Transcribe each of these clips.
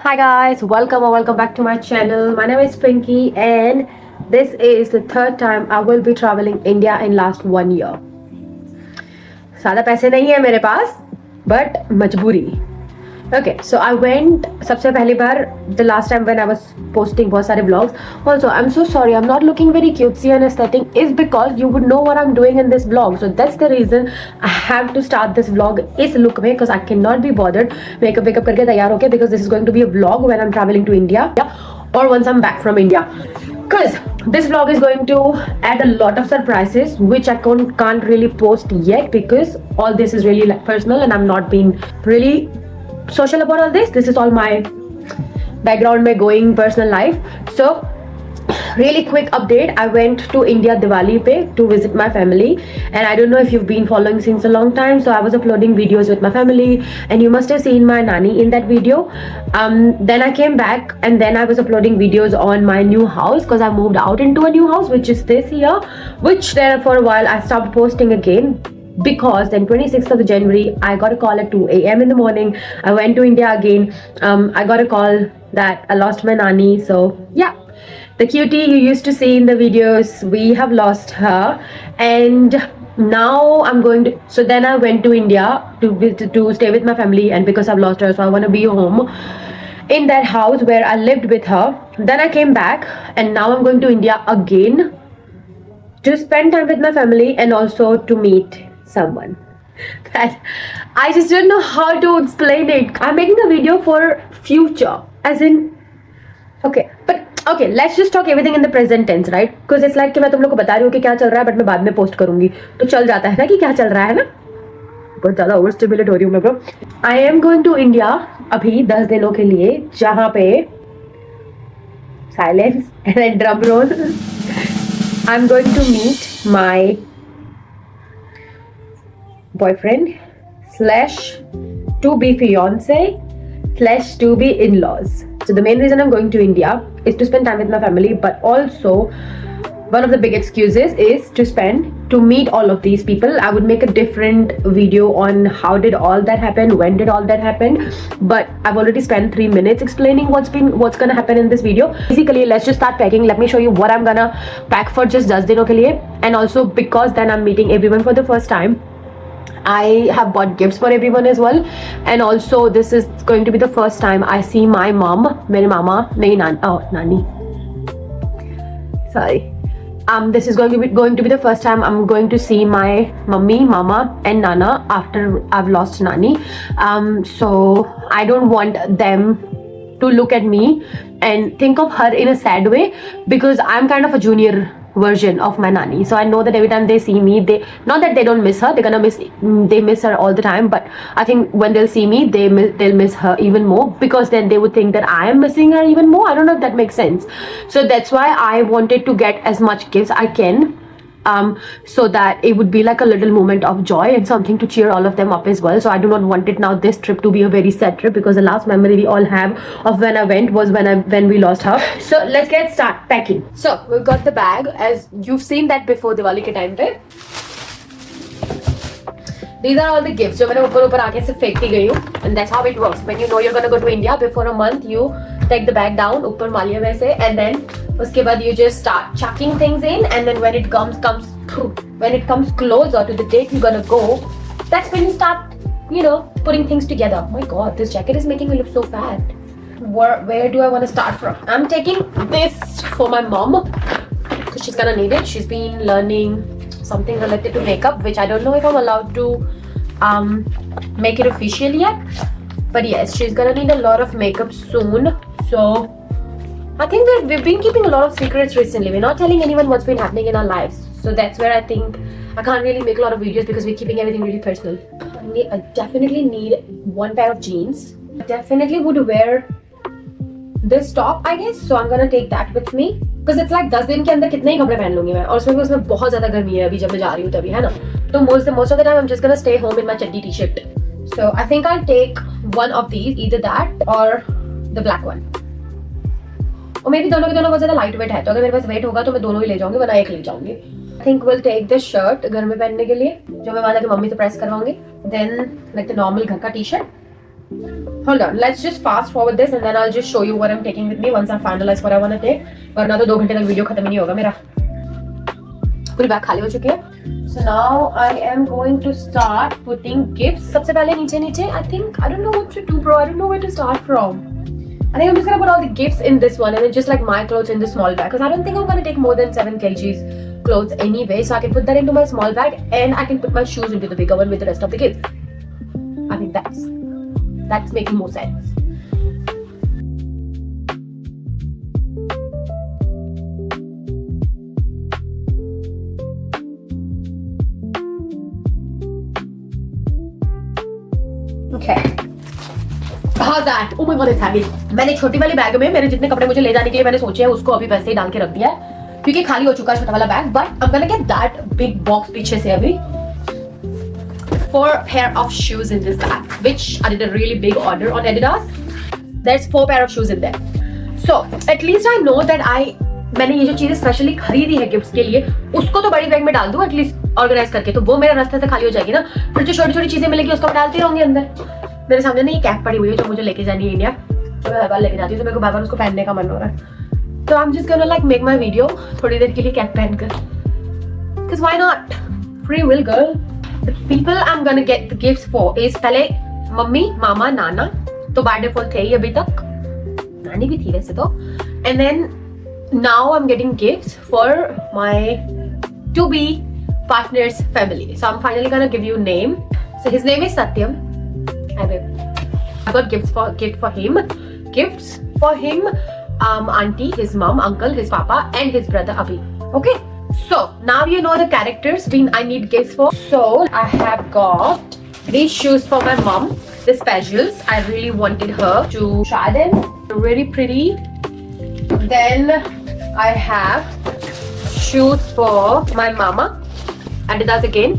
Hi guys, welcome or welcome back to my channel. My name is Pinky and this is the third time I will be traveling India in last 1 year. ज़्यादा पैसे नहीं है मेरे पास but मजबूरी. Okay, so I went सबसे पहली बार the last time when I was posting बहुत सारे vlogs. Also, I'm so sorry, I'm not looking very cutesy and aesthetic is because you would know what I'm doing in this vlog. So that's the reason I have to start this vlog इस look में because I cannot be bothered makeup करके तैयार होके because this is going to be a vlog when I'm traveling to India or once I'm back from India. Because this vlog is going to add a lot of surprises which I can't really post yet because all this is really like personal and I'm not being really social about all this. This is all my background, my going personal life. So really quick update, I went to India Diwali pe to visit my family and I don't know if you've been following since a long time, so I was uploading videos with my family and you must have seen my nanny in that video. Then I came back and then I was uploading videos on my new house because I moved out into a new house which is this here, which then for a while I stopped posting again because then 26th of January I got a call at 2 a.m. in the morning. I went to India again. I got a call that I lost my nanny. So yeah, the cutie you used to see in the videos, we have lost her and now I'm going to, so then I went to India to stay with my family and because I've lost her so I want to be home in that house where I lived with her. Then I came back and now I'm going to India again to spend time with my family and also to meet someone that I just don't know how to explain it. I'm making a video for future as in okay, but okay, let's just talk everything in the present tense, right? Because it's like कि मैं तुम लोग को बता रही हूँ कि क्या चल रहा है बट मैं बाद में पोस्ट करूंगी तो चल जाता है ना कि क्या चल रहा है ना. बहुत ज़्यादा ओवर स्टिमुलेट हो रही हूँ मैं bro. I am going to India अभी 10 दिनों के लिए जहाँ पे silence and drum roll I am going to meet my boyfriend slash to be fiance slash to be in-laws. So the main reason I'm going to India is to spend time with my family, but also one of the big excuses is to meet all of these people. I would make a different video on how did all that happen, when did all that happen, but I've already spent 3 minutes explaining what's gonna happen in this video. Basically, let's just start packing. Let me show you what I'm gonna pack for just 10 dinon ke liye, and also because then I'm meeting everyone for the first time, I have bought gifts for everyone as well, and also this is going to be the first time I see my mom, मेरे मामा नहीं नानी. Sorry. This is going to be the first time I'm going to see my mummy, mama, and nana after I've lost nani. So I don't want them to look at me and think of her in a sad way because I'm kind of a junior version of my nanny, so I know that every time they see me, they not that they don't miss her, they miss her all the time, but I think when they'll see me they'll miss her even more because then they would think that I am missing her even more. I don't know if that makes sense. So that's why I wanted to get as much gifts I can, so that it would be like a little moment of joy and something to cheer all of them up as well. So I do not want it now this trip to be a very sad trip because the last memory we all have of when I went was when we lost her. So let's get start packing. So we've got the bag as you've seen that before Diwali ke time pe. These are all the gifts जो मैंने ऊपर आके से फेंक दी गई हूँ, and that's how it works. When you know you're gonna go to India before a month, you take the bag down ऊपर मालिया वैसे, and then उसके बाद you just start chucking things in, and then when it comes closer to the date you're gonna go, that's when you start, putting things together. Oh my God, this jacket is making me look so fat. Where do I want to start from? I'm taking this for my mom because she's gonna need it. She's been learning something related to makeup, which I don't know if I'm allowed to make it official yet, but yes, she's gonna need a lot of makeup soon. So I think that we've been keeping a lot of secrets recently. We're not telling anyone what's been happening in our lives, so that's where I think I can't really make a lot of videos because we're keeping everything really personal. I definitely need one pair of jeans. I definitely would wear this top, I guess, so I'm gonna take that with me because it's like 10 दिन के अंदर कितने ही कपड़े पहन लूंगी मैं, और उसमें बहुत ज्यादा गर्मी है अभी जब मैं जा रही हूँ तभी, है ना. तो most of the time I'm just gonna stay home in my chaddi t-shirt. So I think I'll take one of these, either that or the black one. और मेरी दोनों के दोनों बहुत ज्यादा लाइट वेट है, तो अगर मेरे पास वेट होगा तो मैं दोनों ही ले जाऊंगी वरना एक ले जाऊंगी. I think we'll take this shirt घर में पहनने के लिए जो मैं वहां जाके मम्मी से प्रेस करवाऊंगी, then like the normal घर का T-shirt, Hold on, let's just fast forward this and then I'll just show you what I'm taking with me once I finalize what I want to take. वरना तो 2 घंटे तक video खत्म ही नहीं होगा मेरा. पूरी बैग खाली हो चुकी है. So now I am going to start putting gifts. सबसे पहले नीचे I think I don't know what to do, bro. I don't know where to start from. I think I'm just gonna put all the gifts in this one and then just like my clothes in the small bag because I don't think I'm gonna take more than 7 kgs clothes anyway. So I can put that into my small bag and I can put my shoes into the bigger one with the rest of the gifts. I think that's making more sense. Okay. How's that? Oh my god, it's heavy. मैंने छोटी वाली bag में मेरे जितने कपड़े मुझे ले जाने के लिए मैंने सोचे हैं उसको अभी वैसे ही डाल के रख दिया है क्योंकि खाली हो चुका है छोटा वाला bag. But I'm gonna get that big box पीछे से अभी. 4 pair of shoes in this bag, which I did a really big order on Adidas. There's 4 pair of shoes in there. So at least I know that मैंने ये जो चीजें specially खरीदी है gifts के लिए उसको तो बड़ी बैग में डाल दूं एटलीस्ट ऑर्गेनाइज करके, तो वो मेरे रास्ते से खाली हो जाएगी ना. फिर जो छोटी छोटी चीजें मिलेगी उसको डालती रहूंगी अंदर. मेरे सामने ना ये कैप पड़ी हुई है जो मुझे लेके जानी है इंडिया, जो मैं हर बार लेके जाती हूँ, तो मेरे को बार बार उसको पहनने का मन हो रहा है. तो I am just gonna like make my video थोड़ी देर के लिए कैप पहनकर, because why not, free will girl. The people I'm gonna get the gifts for is पहले मम्मी, मामा, नाना, तो बाय डिफॉल्ट थे ही अभी तक, नानी भी थी वैसे तो. And then now I'm getting gifts for my to-be partner's family. So I'm finally gonna give you a name. So his name is Satyam. I got gifts for him. Gifts for him, auntie, his mom, uncle, his papa, and his brother Abhi. Okay. So now you know the characters I need gifts for. So I have got these shoes for my mom, the specials. I really wanted her to try them. They're really pretty. Then I have shoes for my mama, Adidas again.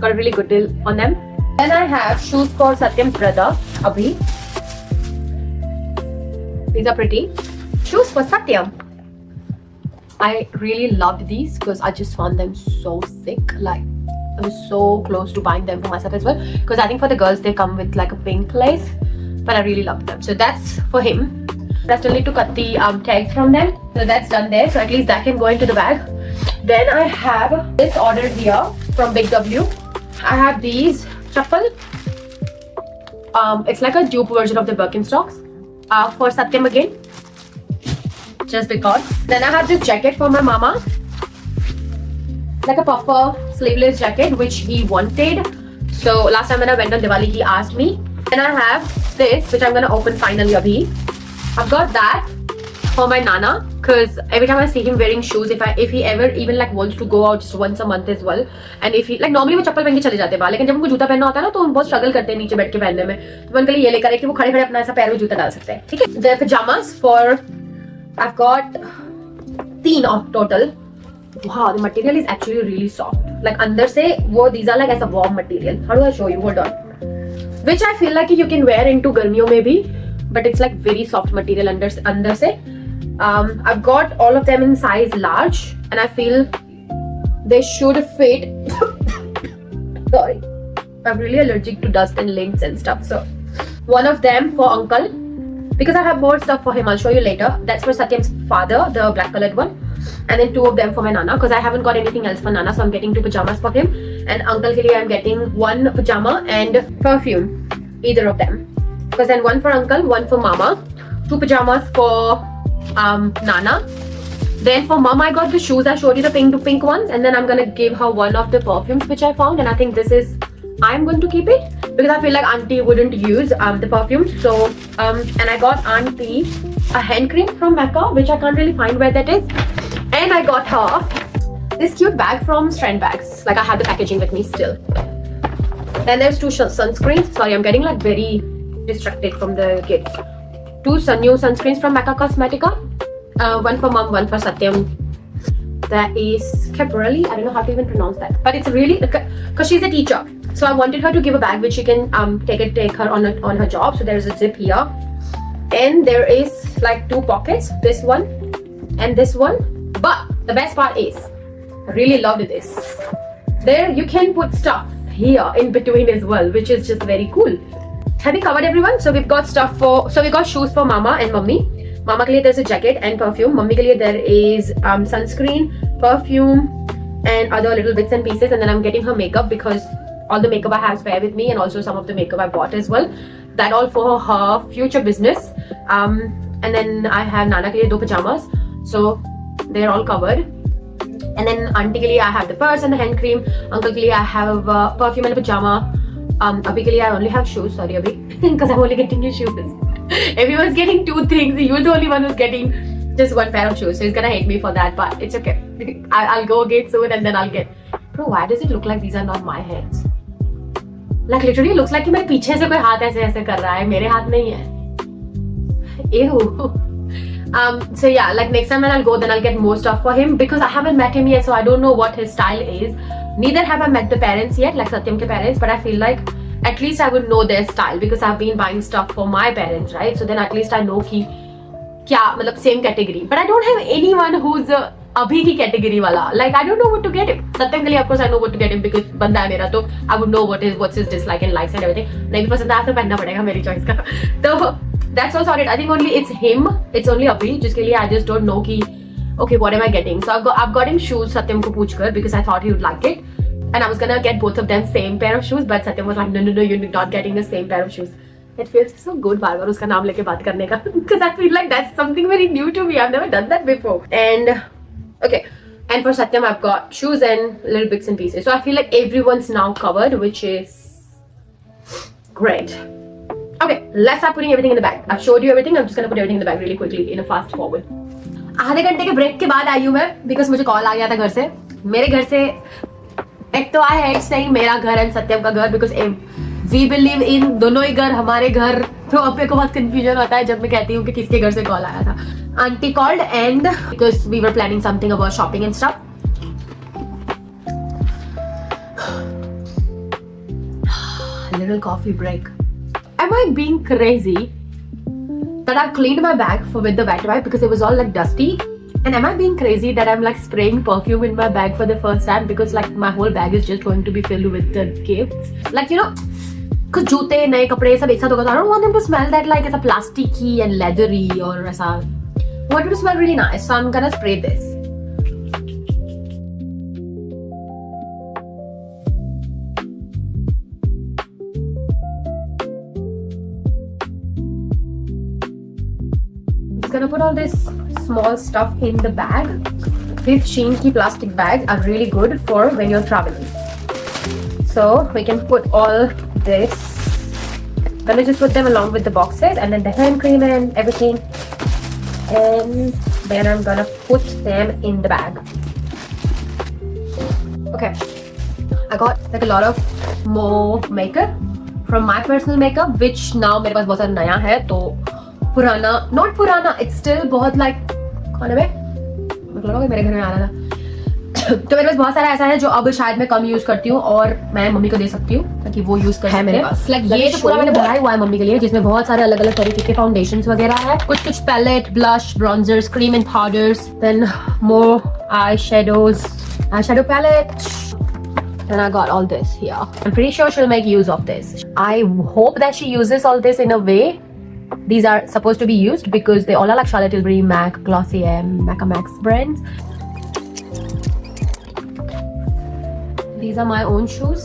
Got a really good deal on them. Then I have shoes for Satyam's brother Abhi. These are pretty. Shoes for Satyam. I really loved these because I just found them so sick. Like I was so close to buying them for myself as well because I think for the girls they come with like a pink lace, but I really loved them. So that's for him. I still need to cut the tags from them, so that's done there. So at least that can go into the bag. Then I have this ordered here from Big W. I have these chappal. It's like a dupe version of the Birkenstocks for Satyam again. Just because. Then I have this jacket for my mama, like a puffer sleeveless jacket which he wanted. So last time when I went on Diwali he asked me. Then I have this which I'm gonna open finally abhi. I've got that for my nana because every time I see him wearing shoes, if he ever even like wants to go out just once a month as well, and if he like normally वो चप्पल पहन के चले जाते हैं बाहर, लेकिन जब उनको जूता पहनना होता है ना तो वो बहुत स्ट्रगल करते हैं नीचे बैठ के पहनने में, तो मैं उनके लिए ये लेकर आई कि वो खड़े खड़े अपना ऐसा पैर में जूता डाल सकते हैं. ठीक है. The pajamas for I've got 3 of total. Wow, the material is actually really soft. Like अंदर से वो these are like as a warm material. How do I show you? Hold on. Which I feel like you can wear into गर्मियों में भी, but it's like very soft material अंदर से. I've got all of them in size large, and I feel they should fit. Sorry, I'm really allergic to dust and links and stuff. So one of them for uncle. Because I have more stuff for him, I'll show you later. That's for Satyam's father, the black colored one. And then 2 of them for my nana because I haven't got anything else for nana, so I'm getting 2 pajamas for him. And uncle ke liye I'm getting 1 pajama and perfume, either of them. Because then 1 for uncle, 1 for mama, 2 pajamas for nana. Then for mom I got the shoes. I showed you the pink ones, and then I'm gonna give her 1 of the perfumes which I found, and I think this is I'm going to keep it because I feel like auntie wouldn't use the perfume. So and I got auntie a hand cream from Mecca, which I can't really find where that is. And I got her this cute bag from Strand Bags. Like I have the packaging with me still. Then there's 2 sunscreens. Sorry, I'm getting like very distracted from the kids. 2 new sunscreens from Mecca Cosmetica. 1 for mom, 1 for Satyam. That is Caprelli. I don't know how to even pronounce that, but it's really because she's a teacher. So I wanted her to give a bag which she can take her on her job. So there's a zip here, and there is like 2 pockets. This one and this one. But the best part is, I really loved this. There you can put stuff here in between as well, which is just very cool. Have we covered everyone? So we've got we got shoes for Mama and Mummy. Mama के लिए there's a jacket and perfume. Mummy के लिए there is sunscreen, perfume, and other little bits and pieces. And then I'm getting her makeup because all the makeup I have spare with me, and also some of the makeup I bought as well. That all for her future business. And then I have Nana के लिए 2 pajamas, so they're all covered. And then auntie के लिए I have the purse and the hand cream. Uncle के लिए I have perfume and a pajama. Abhi के लिए I only have shoes. Sorry Abhi, because I'm only getting your shoes. Everyone's getting 2 things. You're the only one who's getting just 1 pair of shoes. So he's gonna hate me for that, but it's okay. I'll go again soon and then I'll get. Bro, why does it look like these are not my hands? Like literally, it looks like कि मेरे पीछे से कोई हाथ ऐसे ऐसे कर रहा है. मेरे हाथ नहीं है. Ew. So yeah, like next time when I'll go, then I'll get more stuff for him because I haven't met him yet, so I don't know what his style is. Neither have I met the parents yet, like Satyam ke parents, but I feel like at least I would know their style because I've been buying stuff for my parents, right? So then at least I know कि क्या मतलब same category. But I don't have anyone who's अभी की category वाला. Like I don't know what to get him. सत्यम के लिए of course I know what to get him because बंदा है मेरा, तो I would know what's his dislike and likes and everything. नहीं भी पसंद आया तो पहनना पड़ेगा मेरी choice का. तो that's all sorted. I think only it's him. It's only अभी जिसके लिए I just don't know कि okay, what am I getting? So I've got him shoes Satyam को पूछ कर because I thought he would like it. And I was gonna get both of them same pair of shoes, but Satyam was like, no, you're not getting the same pair of shoes. It feels so good बार बार उसका नाम लेके बात करने का because I feel like that's something very new to me. I've never done that before. And okay, and for Satyam I've got shoes and little bits and pieces. So I feel like everyone's now covered, which is great. Okay, let's start putting everything in the bag. I've showed you everything. I'm just gonna put everything in the bag really quickly in a fast forward. आधे घंटे के break के बाद आई हूँ मैं because मुझे call आ गया था घर से. मेरे घर से एक तो आया है नहीं मेरा घर एंड सत्यम का घर बिकॉज वी बिलीव इन दोनों ही घर हमारे घर. तो अब मेरे को बहुत कंफ्यूजन होता है जब मैं कहती हूँ कि किसके घर से कॉल आया था. Aunty called and because we were planning something about shopping and stuff. Little coffee break. Am I being crazy that I cleaned my bag with the wet wipe because it was all like dusty? And am I being crazy that I'm like spraying perfume in my bag for the first time because like my whole bag is just going to be filled with the gifts? Like, you know, because जूते नए कपड़े सब एक साथ होगा. I don't want them to smell that like it's a plasticky and leathery or ऐसा. I want it to smell really nice, so I'm gonna spray this. Just gonna put all this small stuff in the bag. These Shein ki plastic bags are really good for when you're traveling. So we can put all this. Gonna just put them along with the boxes and then the hand cream and everything. And then I'm gonna put them in the bag. Okay. I got like a lot of more makeup from my personal makeup, which now मेरे पास बहुत सारा नया है तो पुराना, not पुराना, it's still बहुत like कौन है बे? मतलब मेरे घर में आ रहा था. तो मेरे पास बहुत सारा ऐसा है जो अब शायद मैं कम यूज करती हूँ और मैं मम्मी को दे सकती हूँ ताकि वो यूज कर मेरे पास. Like ये तो पूरा मैंने भरा हुआ है मम्मी के लिए जिसमें बहुत सारे अलग अलग तरीके के फाउंडेशंस वगैरह है. कुछ palette, blush, bronzers, cream and powders, then more eye shadow palette. And I got all this here. I'm pretty sure she'll make use of this. I hope that she uses all this in a way. These are supposed to be used because they all are like Charlotte Tilbury, MAC, Glossier, Maca Max brands. These are my own shoes.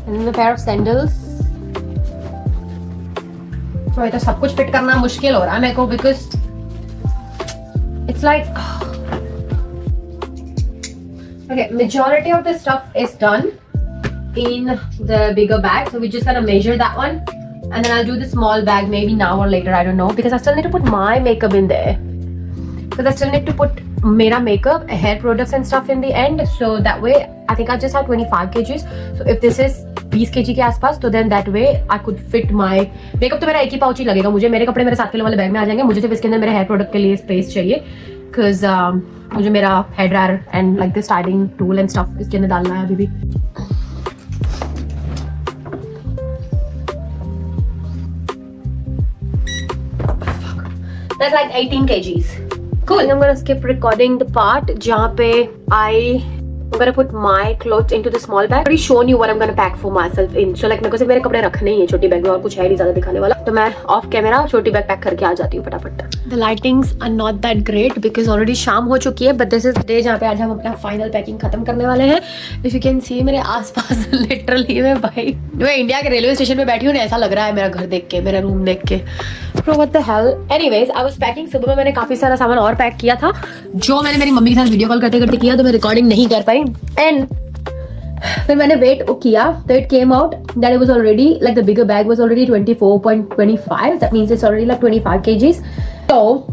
And then a pair of sandals. So ये तो सब कुछ fit करना मुश्किल हो रहा है मेरे को because it's like okay, majority of the stuff is done in the bigger bag, so we're just gonna measure that one and then I'll do the small bag maybe now or later, I don't know, because I still need to put my makeup in there because I still need to put mera makeup, hair products and stuff in the end. So that way I think I just have 25 kgs, so if this is 20 kg के आसपास तो then that way I could fit my makeup. तो मेरा एक ही pouch ही लगेगा मुझे. मेरे कपड़े मेरे 7 किलो वाले बैग में आ जाएंगे. मुझे सिर्फ इसके अंदर मेरे हेयर प्रोडक्ट के लिए स्पेस चाहिए because मुझे मेरा hair dryer and like the styling tool and stuff इसके अंदर डालना है अभी भी. That's like 18 kgs. Cool. I'm gonna skip recording the part जहाँ पे I I'm gonna put my clothes into the small bag. I've already shown you what I'm gonna pack for myself in. So like मेरे को सिर्फ मेरे कपड़े रखने ही है छोटी बैग में, और कुछ है नहीं ज्यादा दिखाने वाला. तो मैं ऑफ कैमरा छोटी बैग पैक करके आ जाती हूँ फटाफट. The lightings are not that great because already शाम हो चुकी है. But this is the day जहाँ पे आज हम अपना फाइनल पैकिंग खत्म करने वाले हैं. If you can see मेरे आसपास लिटरली मैं इंडिया के रेलवे स्टेशन पे बैठी हूँ ना, ऐसा लग रहा है मेरा घर देख के, मेरा रूम देख के. Bro, what the hell? Anyways, I was packing. सुबह में मैंने काफी सारा सामान और पैक किया था जो मैंने मेरी मम्मी के साथ वीडियो कॉल करते करते किया, तो मैं रिकॉर्डिंग नहीं कर पाई. एंड फिर मैंने वेट किया, तो it came out that it was already like the bigger bag was already 24.25. That means it's already like 25 kgs. तो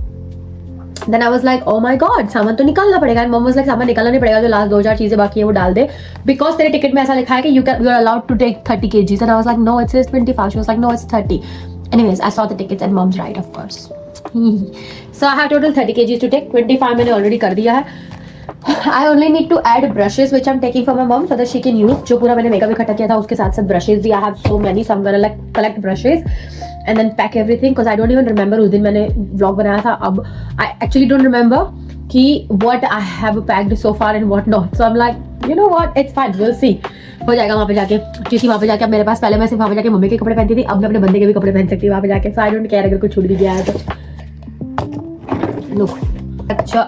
then I was like oh my god, सामान तो निकालना पड़ेगा. एंड मम्मी वाज लाइक सामान निकालना नहीं पड़ेगा, जो लास्ट 2-4 चीजें बाकी है वो डाल दे, बिकॉज तेरे टिकट में ऐसा लिखा है कि you are allowed to take 30 kgs. And I was like no it's 25. She was like no it's 30. Anyways, I saw the tickets and mom's right, of course. So I have total 30 kgs to take. 25 मैंने already कर दिया है. I only need to add brushes which I'm taking from my mom so that she can use. जो पूरा मैंने makeup इकट्ठा किया था उसके साथ साथ brushes भी. I have so many, so I'm gonna like collect brushes and then pack everything because I don't even remember उस दिन मैंने vlog बनाया था. अब I actually don't remember कि what I have packed so far and what not. So I'm like, you know what, it's fine, we'll see. हो जाएगा वहाँ पे जाके, क्योंकि वहाँ पे जाके अब मेरे पास, पहले मैं सिर्फ वहाँ पे जाके मम्मी के कपड़े पहनती थी, अब मैं अपने बंदे के भी कपड़े पहन सकती हूँ वहाँ पे जाके. सो आई डोंट केयर अगर कुछ छूट भी गया है तो. लुक अच्छा,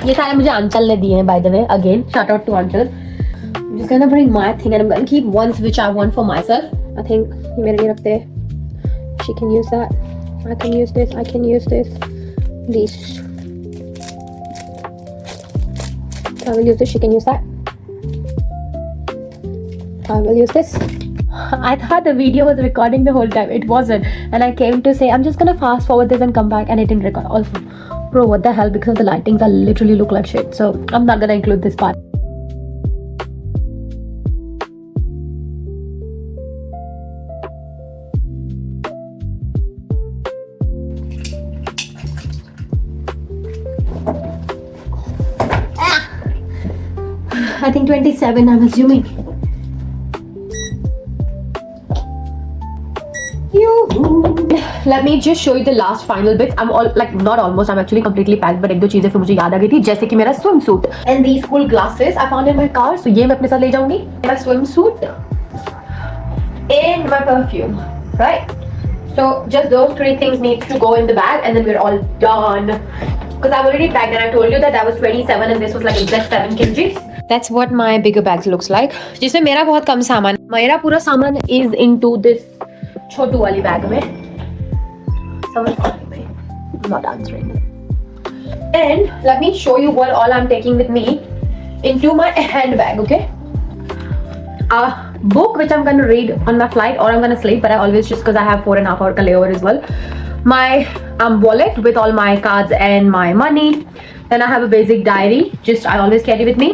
ये सारे मुझे अंचल ने दिए हैं by the way. Again shout out to Anchal. Just gonna bring my thing and I'm gonna keep ones which I want for myself. I think ये मेरे लिए रखते हैं. She can use that. I can use this. I can use this. These. I will use this. She can use that. I will use this. I thought the video was recording the whole time. It wasn't. And I came to say, I'm just gonna fast forward this and come back, and it didn't record. Also, bro, what the hell? Because of the lightings, I literally look like shit. So I'm not gonna include this part. I think 27, I'm assuming. Let me just show you the last final bits. I'm all like not almost, I'm actually completely packed, but एक दो चीजें फिर मुझे याद आ गई थी, जैसे कि मेरा swimsuit and these cool glasses I found in my car, so ये मैं अपने साथ ले जाऊंगी. मेरा swimsuit and my perfume, right? So just those 3 things need to go in the bag and then we're all done. Because I've already packed and I told you that was 27 and this was like exact 7 kgs. That's what my bigger bag looks like. जिसमें मेरा बहुत कम सामान, मेरा पूरा सामान is into this छोटू वाली bag में. Someone's calling me. I'm not answering. And let me show you what all I'm taking with me into my handbag, okay? A book which I'm going to read on my flight or I'm going to sleep, but I always, just because I have 4.5 hour layover as well. My wallet with all my cards and my money. Then I have a basic diary, just I always carry with me.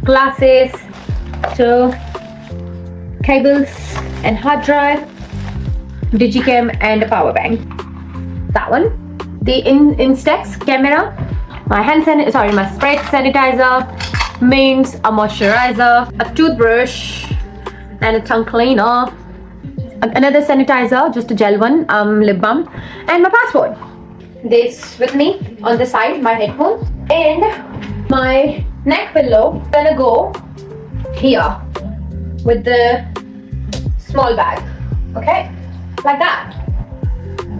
Glasses, so cables and hard drive, digicam and a power bank. That one. The Instax camera, my my spray sanitizer, mints, a moisturizer, a toothbrush and a tongue cleaner, another sanitizer, just a gel one, lip balm, and my passport. This with me on the side, my headphones and my neck pillow. Gonna go here with the small bag, okay, like that.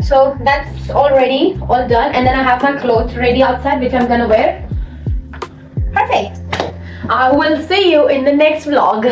So that's already all done, and then I have my clothes ready outside which I'm gonna wear. Perfect. I will see you in the next vlog.